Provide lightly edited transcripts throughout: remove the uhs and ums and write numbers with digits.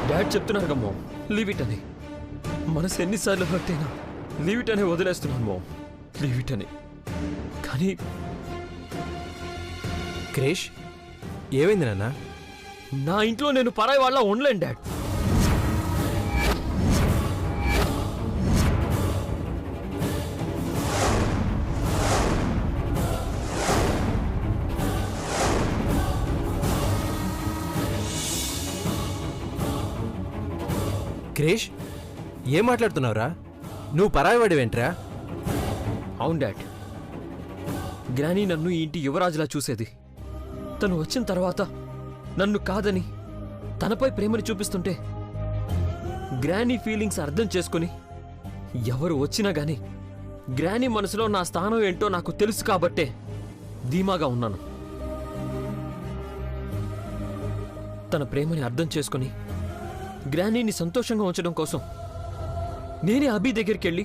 Dad చెప్తున్నారు కదా ma'am, leave it అని. మనసు ఎన్నిసార్లు హర్ట్ అయినా లీవ్ ఇట్ అనే వదిలేస్తున్నాను మామ్, లీవ్ ఇట్ అని. కానీ క్రిష్, ఏమైంది నాన్న? నా ఇంట్లో నేను పరాయి వాళ్ళ ఉండలేను డాడ్. క్రిష్, ఏం మాట్లాడుతున్నావురా? నువ్వు పరాయివాడివేంట్రా? అవును డాడ్, గ్రానీ నన్ను ఈ ఇంటి యువరాజులా చూసేది. తను వచ్చిన తర్వాత నన్ను కాదని తనపై ప్రేమని చూపిస్తుంటే గ్రానీ ఫీలింగ్స్ అర్థం చేసుకుని ఎవరు వచ్చినా గాని గ్రానీ మనసులో నా స్థానం ఏంటో నాకు తెలుసు కాబట్టే ధీమాగా ఉన్నాను. తన ప్రేమని అర్థం చేసుకుని గ్రానీని సంతోషంగా ఉంచడం కోసం నేనే అభి దగ్గరికి వెళ్ళి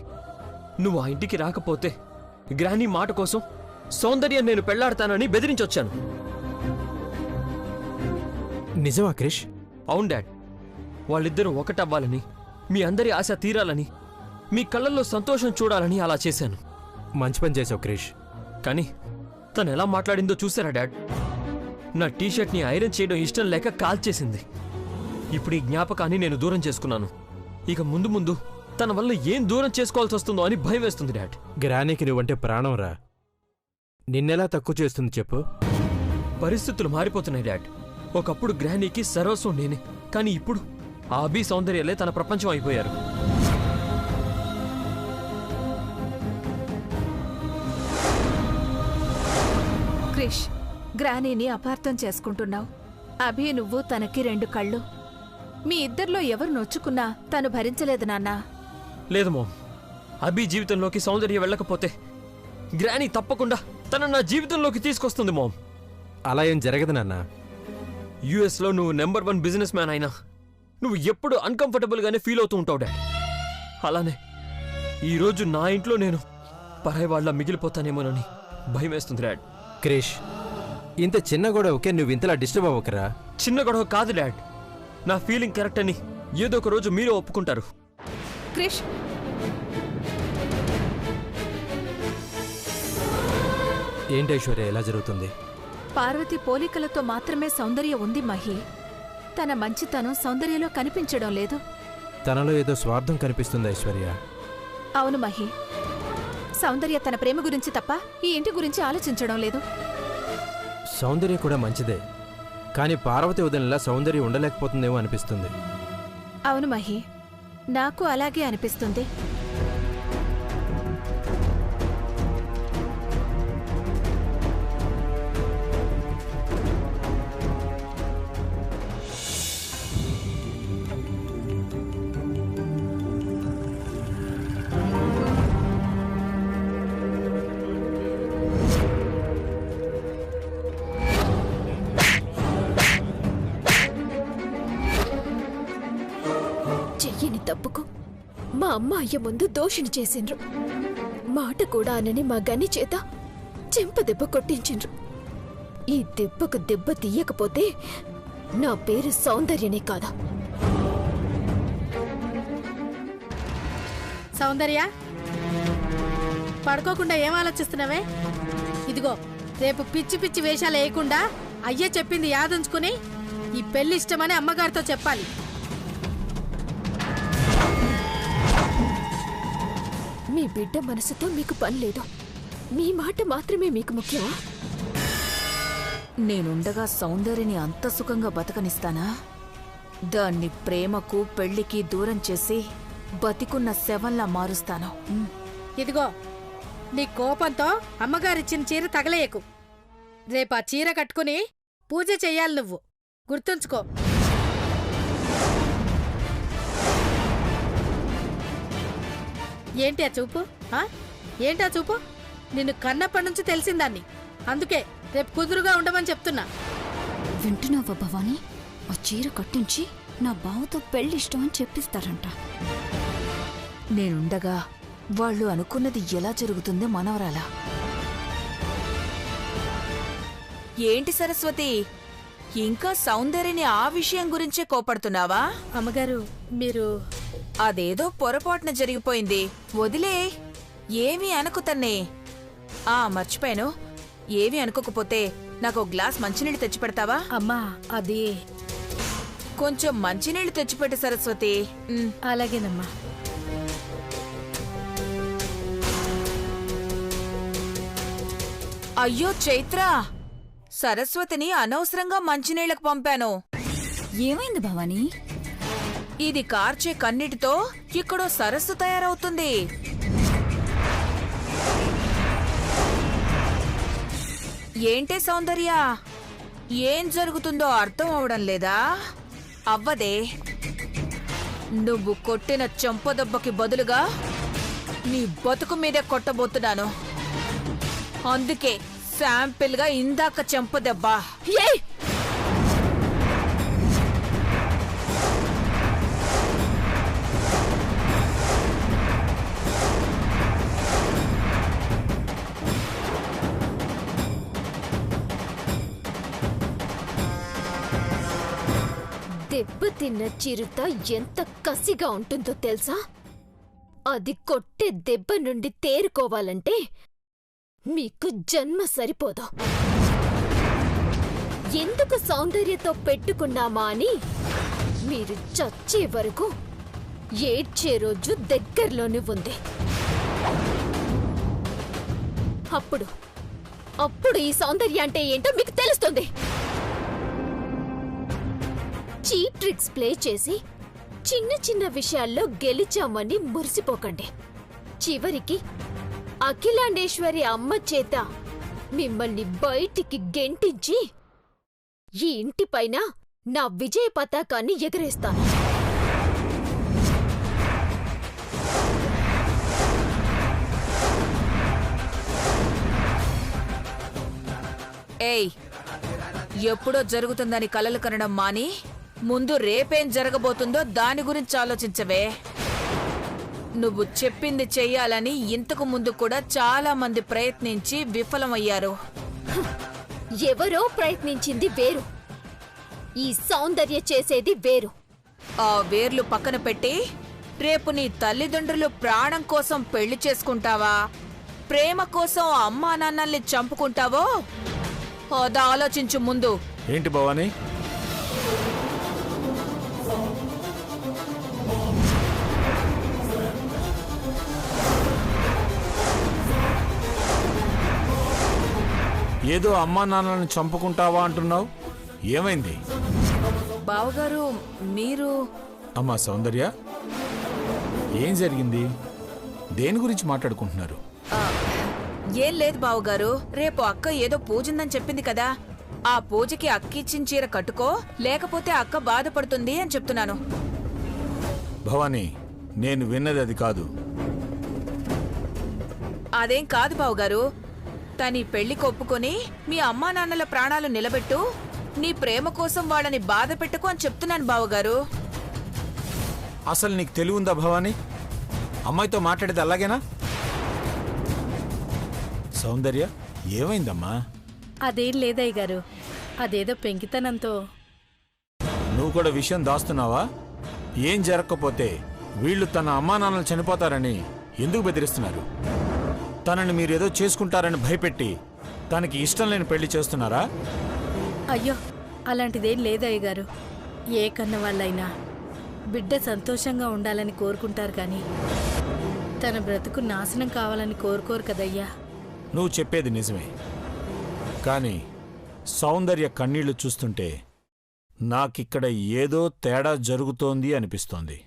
నువ్వు ఆ ఇంటికి రాకపోతే గ్రానీ మాట కోసం సౌందర్యం నేను పెళ్లాడతానని బెదిరించొచ్చాను. నిజమా క్రిష్? అవును డాడ్, వాళ్ళిద్దరూ ఒకటవ్వాలని, మీ అందరి ఆశ తీరాలని, మీ కళ్ళల్లో సంతోషం చూడాలని అలా చేశాను. మంచి పని చేసావు క్రిష్. కానీ తను ఎలా మాట్లాడిందో చూసారా డాడ్? నా టీషర్ట్ని ఐరన్ చేయడం ఇష్టం లేక కాల్చేసింది. ఇప్పుడు ఈ జ్ఞాపకాన్ని నేను దూరం చేసుకున్నాను. ఇక ముందు ముందు తన వల్ల ఏం దూరం చేసుకోవాల్సి వస్తుందో అని భయం వేస్తుంది డాడ్. గ్రానీకి నువ్వంటే ప్రాణం రా. నిన్నెలా తక్కువ చేస్తుంది చెప్పు? పరిస్థితులు మారిపోతున్నాయి డాడ్. ఒకప్పుడు గ్రానీకి సర్వస్వం నేనే, కానీ ఇప్పుడు ఆ అభి సౌందర్యాలే తన ప్రపంచం అయిపోయారు. క్రిష్, గ్రానీని అపార్థం చేసుకుంటున్నావు. అభి నువ్వు తనకి 2 కళ్ళు. మీ ఇద్దరిలో ఎవరు నొచ్చుకున్నా తను భరించలేదు నాన్నా. లేదు మోమ్, అభి జీవితంలోకి సౌందర్య వెళ్ళకపోతే గ్రానీ తప్పకుండా తన నా జీవితంలోకి తీసుకొస్తుంది మోమ్. అలా ఏం జరగదు నాన్న. యుఎస్లో నువ్వు నెంబర్ 1 బిజినెస్ మ్యాన్ అయినా నువ్వు ఎప్పుడు అన్కంఫర్టబుల్గానే ఫీల్ అవుతూ ఉంటావు డాడ్. అలానే ఈరోజు నా ఇంట్లో నేను పరాయి వాళ్ళ మిగిలిపోతానేమోనని భయం వేస్తుంది డాడ్. క్రిష్, ఇంత చిన్న గొడవకే నువ్వు ఇంతలా డిస్టర్బ్ అవ్వకరా. చిన్న గొడవ కాదు డాడ్, నా ఫీలింగ్ కరెక్ట్ అని ఏదో ఒక రోజు మీరు ఒప్పుకుంటారు. క్రిష్, ఏంటి ఐశ్వర్య ఎలా జరుగుతుంది? పార్వతి పోలికలతో మాత్రమే సౌందర్య ఉంది మహి. తన మంచితనం సౌందర్యలో కనిపించడం లేదు. తనలో ఏదో స్వార్థం కనిపిస్తుంది ఐశ్వర్య. అవును మహి, సౌందర్య తన ప్రేమ గురించి తప్ప ఈ ఇంటి గురించి ఆలోచించడం లేదు. సౌందర్య కూడా మంచిదే, కానీ పార్వతి వదినలా సౌందర్య ఉండలేకపోతుందేమో అనిపిస్తుంది. అవును మహి, నాకు అలాగే అనిపిస్తుంది. చెయ్యని తప్పుకు మా అమ్మ అయ్య ముందు దోషిని చేసిండ్రు. మాట కూడా అనని మా గని చేత చెంపదెబ్బ కొట్టించిండ్రు. ఈ దెబ్బకు దెబ్బ తీయకపోతే నా పేరు సౌందర్యనే కాదా? సౌందర్య, పడుకోకుండా ఏం ఆలోచిస్తున్నావే? ఇదిగో, రేపు పిచ్చి పిచ్చి వేషాలు వేయకుండా అయ్యే చెప్పింది యాదుంచుకుని ఈ పెళ్లి ఇష్టమని అమ్మగారితో చెప్పాలి. మీ బిడ్డ మనసుతో మీకు పని లేదు. మీ మాట మాత్రమే మీకు ముఖ్యమా? నేనుండగా సౌందర్యని అంత సుఖంగా బతకనిస్తానా? దాన్ని ప్రేమకు పెళ్లికి దూరం చేసి బతికున్న శవంలా మారుస్తాను. ఇదిగో, నీ కోపంతో అమ్మగారిచ్చిన చీర తగలేయకు. రేపు ఆ చీర కట్టుకుని పూజ చెయ్యాలి నువ్వు, గుర్తుంచుకో. ఏంటి ఆ చూపు? ఏంటా చూపు? నిన్ను కన్నప్పటి నుంచి తెలిసిందాన్ని. అందుకే రేపు కుదురుగా ఉండమని చెప్తున్నా. వింటున్నావా భవానీ? ఆ చీర కట్టించి నా బావతో పెళ్లి ఇష్టం అని చెప్పిస్తారంట. నేనుండగా వాళ్ళు అనుకున్నది ఎలా జరుగుతుందో మనవరాలా? ఏంటి సరస్వతి, ఇంకా సౌందర్యని ఆ విషయం గురించే కోపడుతున్నావా? అమ్మగారు మీరు అదేదో పొరపాటున జరిగిపోయింది, వదిలే. ఏమీ అనకు తన్నే. మర్చిపోయాను, ఏమీ అనుకోకపోతే నాకు ఒక గ్లాస్ మంచినీళ్ళు తెచ్చిపెడతావా? అమ్మా అది కొంచెం మంచినీళ్ళు తెచ్చిపెట్టు సరస్వతి. అలాగేనమ్మా. అయ్యో చైత్ర, సరస్వతిని అనవసరంగా మంచినీళ్లకు పంపాను. ఏమైంది భవానీ? ఇది కార్చే కన్నీటితో ఇక్కడో సరస్సు తయారవుతుంది. ఏంటే సౌందర్య, ఏం జరుగుతుందో అర్థం అవడం లేదా? అవ్వదే. నువ్వు కొట్టిన చెంపదెబ్బకి బదులుగా నీ బతుకు మీదే కొట్టబోతున్నాను. అందుకే శాంపిల్ గా ఇందాక చెంపదెబ్బ. దెబ్బ తిన్న చిరుత ఎంత కసిగా ఉంటుందో తెలుసా? అది కొట్టే దెబ్బ నుండి తేరుకోవాలంటే మీకు జన్మ సరిపోదు. ఎందుకు సౌందర్యతో పెట్టుకున్నామా అని మీరు చచ్చే వరకు ఏడ్చే రోజు దగ్గరలోనే ఉంది. అప్పుడు ఈ సౌందర్య అంటే ఏంటో మీకు తెలుస్తుంది. చీప్ ట్రిక్స్ ప్లే చేసి చిన్న చిన్న విషయాల్లో గెలిచామని మురిసిపోకండి. చివరికి అఖిలాండేశ్వరి అమ్మ చేత మిమ్మల్ని బయటికి గెంటించి ఈ ఇంటిపైన నా విజయ పతాకాన్ని ఎగరేస్తాను. ఏయ్, ఎప్పుడో జరుగుతుందని కలలు కనడం మాని ముందు రేపేం జరగబోతుందో దాని గురించి ఆలోచించవే. నువ్వు చెప్పింది చెయ్యాలని ఇంతకు ముందు కూడా చాలా మంది ప్రయత్నించి విఫలమయ్యారు. ఎవరో ప్రయత్నించింది వేరు, ఈ సౌందర్య చేసేది వేరు. ఆ వేర్లు పక్కన పెట్టి రేపు నీ తల్లిదండ్రులు ప్రాణం కోసం పెళ్లి చేసుకుంటావా, ప్రేమ కోసం అమ్మా నాన్నల్ని చంపుకుంటావో అది ఆలోచించు ముందు. ఏంటి భవానీ? ఏదో అమ్మా నాన్నలను చంపుకుంటావా అంటున్నావు, ఏమైంది? బావగారు మీరు... అమ్మా సౌందర్య, ఏం జరిగింది? దేని గురించి మాట్లాడుకుంటున్నారు? ఏం లేదు బావగారు, రేపు అక్క ఏదో పూజుందని చెప్పింది కదా, ఆ పూజకి అక్కిచ్చిన చీర కట్టుకో, లేకపోతే అక్క బాధపడుతుంది అని చెప్తున్నాను. భవానీ, నేను విన్నది అది కాదు. అదేం కాదు బావగారు, తనీ పెళ్లికి ఒప్పుకొని మీ అమ్మా నాన్నల ప్రాణాలు నిలబెట్టు, నీ ప్రేమ కోసం వాళ్ళని బాధ పెట్టుకో అని చెప్తున్నాను బావగారు. అసలు నీకు తెలివి ఉందా భవానీ? అమ్మాయితో మాట్లాడేది అలాగేనా? సౌందర్య, ఏమైందమ్మా? అదేం లేదయ్య గారు, అదేదో పెంకితనంతో. నువ్వు కూడా విషయం దాస్తున్నావా? ఏం జరగకపోతే వీళ్ళు తన అమ్మా నాన్నలు చనిపోతారని ఎందుకు బెదిరిస్తున్నారు? తనని మీరేదో చేసుకుంటారని భయపెట్టి తనకి ఇష్టం లేని పెళ్లి చేస్తున్నారా? అయ్యో, అలాంటిదేం లేదయ్య గారు. ఏ కన్న వాళ్ళైనా బిడ్డ సంతోషంగా ఉండాలని కోరుకుంటారు కానీ తన బ్రతుకు నాశనం కావాలని కోరుకోరు కదయ్యా. నువ్వు చెప్పేది నిజమే, కానీ సౌందర్య కన్నీళ్లు చూస్తుంటే నాకిక్కడ ఏదో తేడా జరుగుతోంది అనిపిస్తోంది.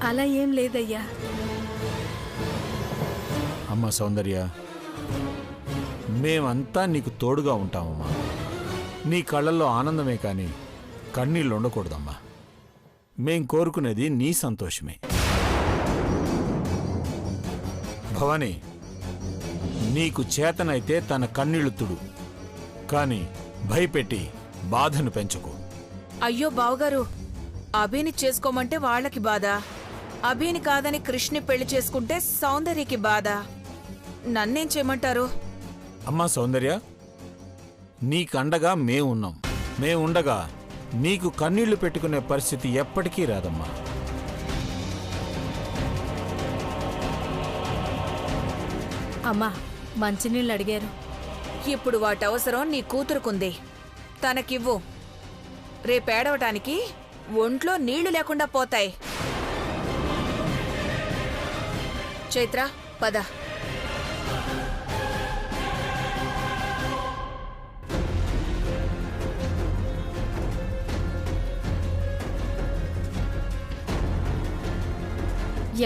అలా ఏం లేదయ్యా. అమ్మా సౌందర్య, మేమంతా నీకు తోడుగా ఉంటామమ్మా. నీ కళ్ళల్లో ఆనందమే కానీ కన్నీళ్ళు ఉండకూడదమ్మా. మేం కోరుకునేది నీ సంతోషమే. భవానీ, నీకు చేతనైతే తన కన్నీళ్లు తుడు, కానీ భయపెట్టి బాధను పెంచుకో. అయ్యో బావగారు, అభిని చేసుకోమంటే వాళ్ళకి బాధ, అభిని కాదని కృష్ణి పెళ్లి చేసుకుంటే సౌందర్యకి బాధ. నన్నేం చేయమంటారు? అమ్మా సౌందర్య, నీకండగా మేమున్నాం. మేముండగా నీకు కన్నీళ్లు పెట్టుకునే పరిస్థితి ఎప్పటికీ రాదమ్మా. అమ్మా, మంచినీళ్ళు అడిగారు. ఇప్పుడు వాటి అవసరం నీ కూతురుకుంది, తనకివ్వు. రేపేడవటానికి ఒంట్లో నీళ్లు లేకుండా పోతాయి. చైత్ర, పద.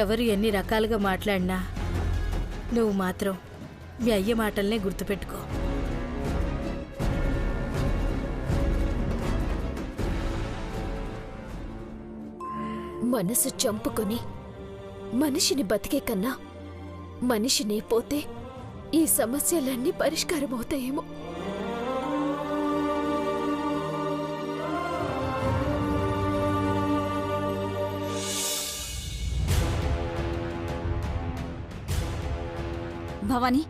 ఎవరు ఎన్ని రకాలుగా మాట్లాడినా నువ్వు మాత్రం మీ అయ్య మాటల్నే గుర్తుపెట్టుకో. మనసు చంపుకొని మనిషిని బతికే కన్నా మనిషినే పోతే ఈ సమస్యలన్నీ పరిష్కారమవుతాయేమో. భవానీ,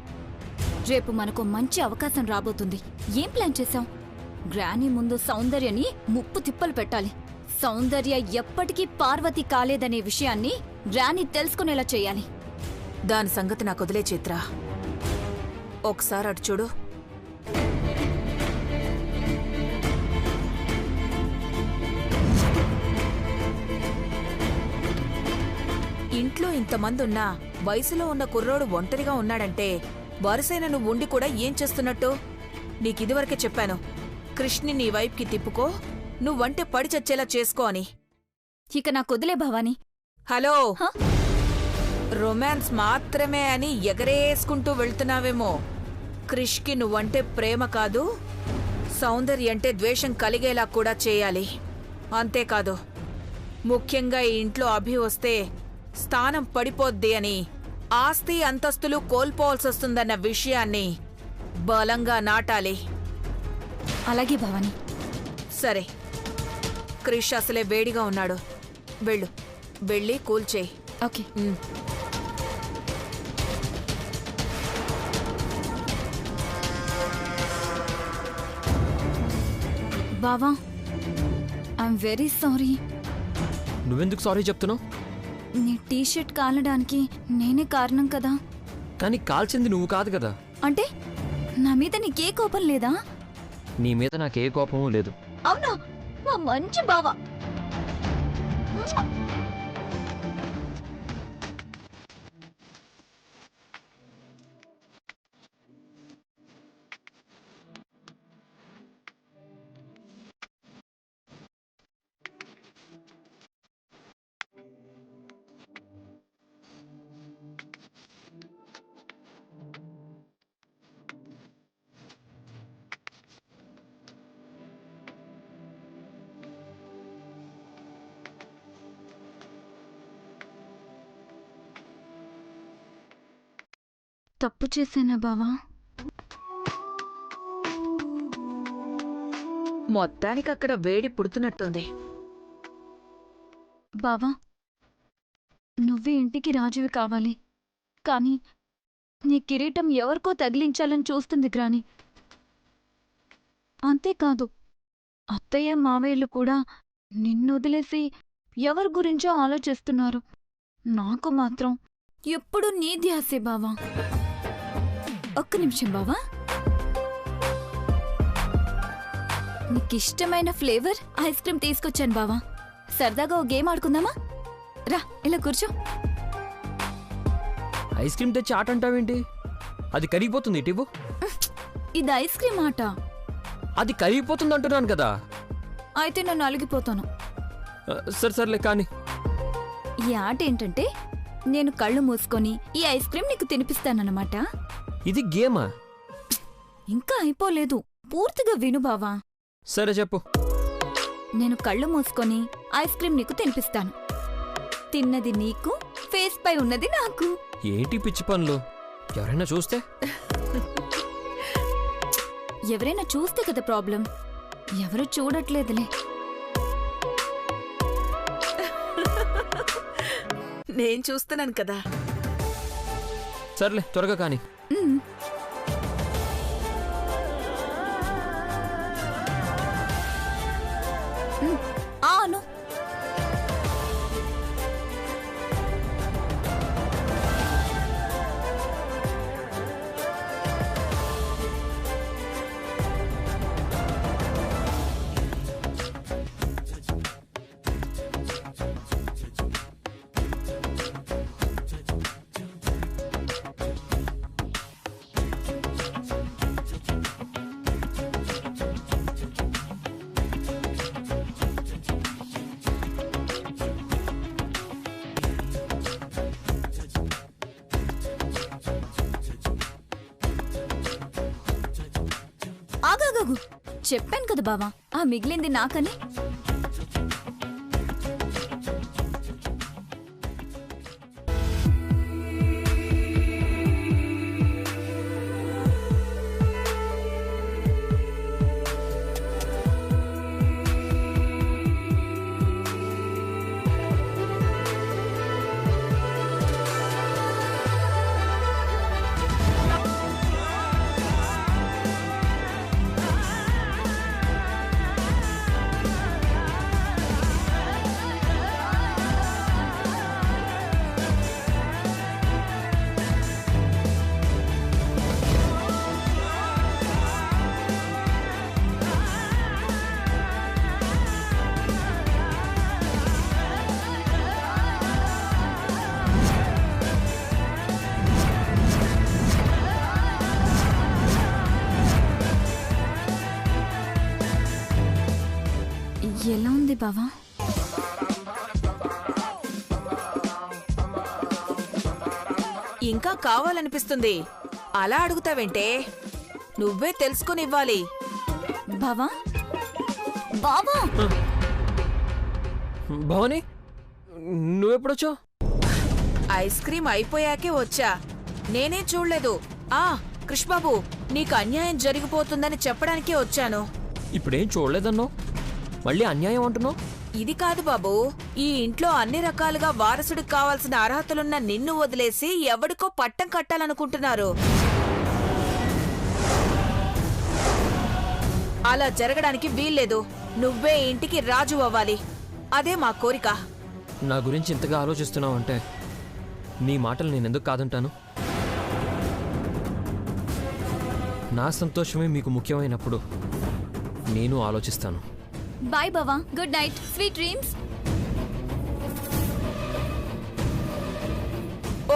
రేపు మనకు మంచి అవకాశం రాబోతుంది. ఏం ప్లాన్ చేశాం? గ్రానీ ముందు సౌందర్యని ముప్పు తిప్పలు పెట్టాలి. సౌందర్య ఎప్పటికీ పార్వతి కాలేదనే విషయాన్ని గ్రానీ తెలుసుకునేలా చేయాలి. దాని సంగతి నాకు వదిలే చిత్ర. ఒకసారి అటు చూడు. ఇంట్లో ఇంతమంది ఉన్నా వయసులో ఉన్న కుర్రోడు ఒంటరిగా ఉన్నాడంటే వరుసైన నువ్వు ఉండి కూడా ఏం చేస్తున్నట్టు? నీకిదివరకే చెప్పాను, కృష్ణి నీ వైపుకి తిప్పుకో, నువ్వంటే పడి చచ్చేలా చేసుకో అని. ఇక నాకొదిలే భవానీ. హలో, రొమాన్స్ మాత్రమే అని ఎగరేసుకుంటూ వెళ్తున్నావేమో. క్రిష్కి నువ్వంటే ప్రేమ కాదు, సౌందర్య అంటే ద్వేషం కలిగేలా కూడా చేయాలి. అంతేకాదు, ముఖ్యంగా ఈ ఇంట్లో అభి వస్తే స్థానం పడిపోద్ది అని, ఆస్తి అంతస్తులు కోల్పోవాల్సొస్తుందన్న విషయాన్ని బలంగా నాటాలి. అలాగే భవానీ. సరే, క్రిష్ అసలే వేడిగా ఉన్నాడు. వెళ్ళు, వెళ్ళి కూల్చేయి. ఓకే. బావా, ఐఎమ్ వెరీ సారీ. నువ్వెందుకు సారీ చెప్తున్నావు? నీ టీషర్ట్ కాలడానికి నేనే కారణం కదా. కానీ కాల్చింది నువ్వు కాదు కదా. అంటే నా మీద నీకే కోపం లేదా? నీ మీద నాకే కోపమూ లేదు. అవునా? మా మంచి బావా. తప్పు చేశానా బావా? మొత్తానికి అక్కడ వేడి పుడుతున్నట్టుంది. బావా, నువ్వే ఇంటికి రాజువి కావాలి. కానీ నీ కిరీటం ఎవరికో తగిలించాలని చూస్తుంది గ్రాని. అంతేకాదు, అత్తయ్య మావయ్యలు కూడా నిన్నొదిలేసి ఎవరి గురించో ఆలోచిస్తున్నారు. నాకు మాత్రం ఎప్పుడు నీ ధ్యాసే బావా. ఒక్క నిమిషం బావా. నీకిష్టమైన ఫ్లేవర్ ఐస్ క్రీమ్ తీసుకొచ్చాను బావా. సరదాగా ఓ గేమ్ ఆడుకుందామా? రా, ఇలా కూర్చో. ఐస్ క్రీమ్ తెచ్చి ఆట అంటావేంటి? అది కరిగిపోతుంది. ఇటివ్వు. ఇది ఐస్ క్రీమ్ ఆట. అది కరిగిపోతుంది అంటున్నాను కదా. అయితే నేను అలిగిపోతాను. సర్లే కానీ. ఈ ఆట ఏంటంటే, నేను కళ్ళు మూసుకొని ఈ ఐస్ క్రీమ్ నీకు తినిపిస్తానన్నమాట. ఇది గేమా? ఇంకా అయిపోలేదు, పూర్తిగా విను బావా. సరే చెప్పు. నేను కళ్ళు మూసుకొని ఐస్ క్రీమ్ నీకు తినిపిస్తాను. తిన్నది నీకు, ఫేస్ పై ఉన్నది నాకు. ఏంటి పిచ్చి పనులు? ఎవరైనా చూస్తే? ఎవరైనా చూస్తే కదా ప్రాబ్లం. ఎవరు చూడట్లేదులే. నేను చూస్తున్నాను కదా. సర్లే త్వరగా కానీ. ఆను ఆగాగు. చెప్పాను కదా బావా, ఆ మిగిలింది నాకని. ఎలా ఉంది బావా? ఇంకా కావాలనిపిస్తుంది. అలా అడుగుతావేంటే? నువ్వే తెలుసుకుని ఇవ్వాలి. బావా బావా భవాని, నువ్వెప్పుడొచ్చావు? ఐస్ క్రీమ్ అయిపోయాకే వచ్చా. నేనేం చూడలేదు. కృష్ బాబు, నీకు అన్యాయం జరిగిపోతుందని చెప్పడానికే వచ్చాను. ఇప్పుడేం చూడలేదన్నావు, మళ్ళీ అన్యాయం అంటున్నావు? ఇది కాదు బాబు, ఈ ఇంట్లో అన్ని రకాలుగా వారసుడికి కావాల్సిన అర్హతలున్న నిన్ను వదిలేసి ఎవడికో పట్టం కట్టాలనుకుంటున్నారు. అలా జరగడానికి వీల్లేదు. నువ్వే ఇంటికి రాజు అవ్వాలి. అదే మా కోరిక. నా గురించి ఇంతగా ఆలోచిస్తున్నావు అంటే నీ మాటలు నేనెందుకు కాదంటాను? నా సంతోషమే మీకు ముఖ్యమైనప్పుడు నేను ఆలోచిస్తాను. బాయ్ బావా, గుడ్ నైట్, స్వీట్ డ్రీమ్స్.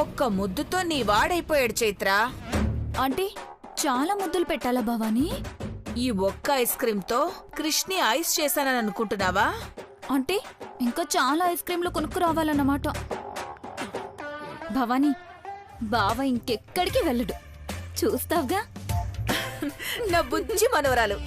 ఒక్క ముద్దుతో నీ వాడైపోయాడు చైత్ర. అంటే చాలా ముద్దులు పెట్టాలా భవానీ? ఈ ఒక్క ఐస్ క్రీమ్ తో కృష్ణి ఐస్ చేశానని అనుకుంటున్నావా? అంటే ఇంకా చాలా ఐస్ క్రీంలు కొనుక్కురావాలన్నమాట. భవానీ, బావ ఇంకెక్కడికి వెళ్ళడు, చూస్తావుగా. నా బుజ్జి మనవరాలు.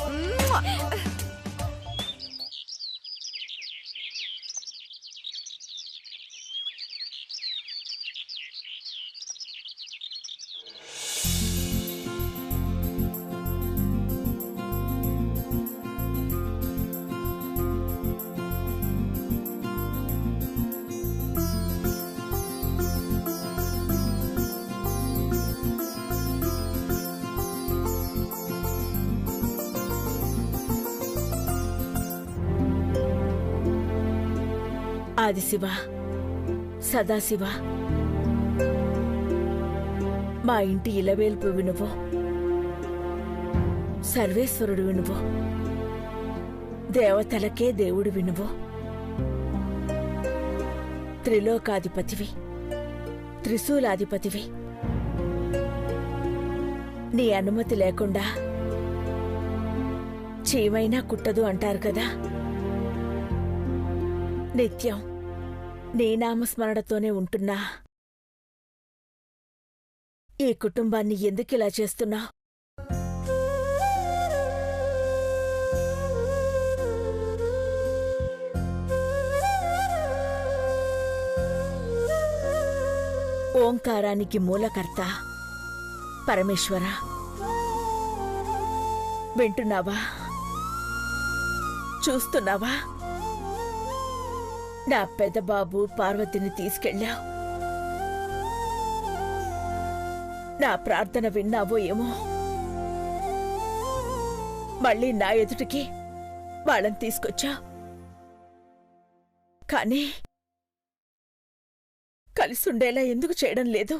ఆదిశివ, సదాశివ, మా ఇంటి ఇలవేల్పు వినువు, సర్వేశ్వరుడు వినువు, దేవతలకే దేవుడు వినువు, త్రిలోకాధిపతివి, త్రిశూలాధిపతివి. నీ అనుమతి లేకుండా చీమైనా కుట్టదు అంటారు కదా. నిత్యం నీ నామస్మరణతోనే ఉంటున్నా ఈ కుటుంబాన్ని ఎందుకిలా చేస్తున్నావు? ఓంకారానికి మూలకర్త పరమేశ్వర, వింటున్నావా? చూస్తున్నావా? నా పెద్దబాబు పార్వతిని తీసుకెళ్ళావు. నా ప్రార్థన విన్నావో ఏమో. మళ్ళీ నా ఎదుటికి వాళ్ళని తీసుకొచ్చా. కానీ కలిసుండేలా ఎందుకు చేయడం లేదు?